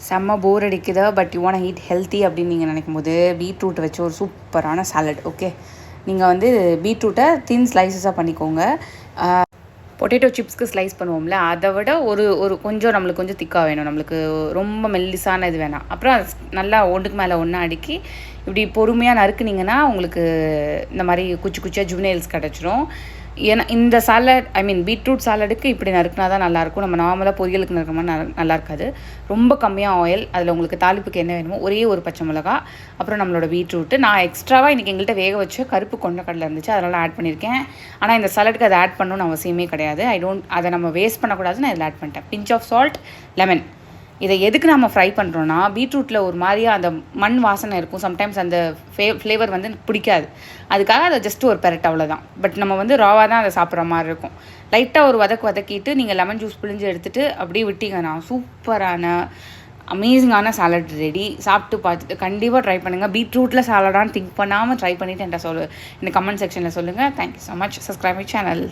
செம்ம போர் அடிக்குதா but you want eat healthy அப்படின்னு நீங்கள் நினைக்கும் போது பீட்ரூட் வச்சு ஒரு சூப்பரான சாலட். ஓகே, நீங்கள் வந்து பீட்ரூட்டை தின் ஸ்லைசஸாக பண்ணிக்கோங்க. பொட்டேட்டோ சிப்ஸ்க்கு ஸ்லைஸ் பண்ணுவோம்ல, அதை விட ஒரு ஒரு கொஞ்சம் நம்மளுக்கு கொஞ்சம் திக்காக வேணும். நம்மளுக்கு ரொம்ப மெல்லிசான இது வேணாம். அப்புறம் நல்லா ஒன்றுக்கு மேலே ஒன்றா அடுக்கி இப்படி பொறுமையாக நறுக்குனிங்கன்னா உங்களுக்கு இந்த மாதிரி குச்சி குச்சியாக ஜுவனேல்ஸ் கிடச்சிரும். ஏன்னா இந்த சாலட் பீட்ரூட் சாலடுக்கு இப்படி நறுக்குனா தான் நல்லாயிருக்கும். நம்ம நார்மலாக பொரியலுக்கு நறுக்கிற மாதிரி நல்லா இருக்காது. ரொம்ப கம்மியாக ஆயில், அதில் உங்களுக்கு தாளிப்புக்கு என்ன வேணுமோ ஒரே ஒரு பச்சை மிளகா, அப்புறம் நம்மளோட பீட்ரூட்டு. நான் எக்ஸ்ட்ராவாக இன்றைக்கி எங்கள்கிட்ட வேக வச்சு கருப்பு கொண்டக்கடலை இருந்துச்சு, அதனால் ஆட் பண்ணியிருக்கேன். ஆனால் இந்த சாலடுக்கு அதை ஆட் பண்ணணும்னு அவசியமே கிடையாது. அதை நம்ம வேஸ்ட் பண்ணக்கூடாதுன்னு இதில் ஆட் பண்ணிட்டேன். Pinch of salt, lemon. இதை எதுக்கு நம்ம ஃப்ரை பண்ணுறோன்னா, பீட்ரூட்டில் ஒரு மாதிரியாக அந்த மண் வாசனை இருக்கும். சம்டைம்ஸ் அந்த ஃப்ளேவர் வந்து பிடிக்காது. அதுக்காக அதை ஜஸ்ட் ஒரு பெரட், அவ்வளோதான். பட் நம்ம வந்து ராவாக தான் அதை சாப்பிட்ற மாதிரி இருக்கும். லைட்டாக ஒரு வதக்கிட்டு நீங்கள் லெமன் ஜூஸ் பிழிஞ்சு எடுத்துகிட்டு அப்படியே விட்டிங்கன்னா சூப்பரான அமேசிங்கான சாலட் ரெடி. சாப்பிட்டு பார்த்துட்டு கண்டிப்பாக ட்ரை பண்ணுங்கள். பீட்ரூட்டில் சாலடான்னு திங்க் பண்ணாமல் ட்ரை பண்ணிவிட்டு என்கிட்ட இந்த கமெண்ட் செக்ஷனில் சொல்லுங்கள். Thank you so much. Subscribe my channel.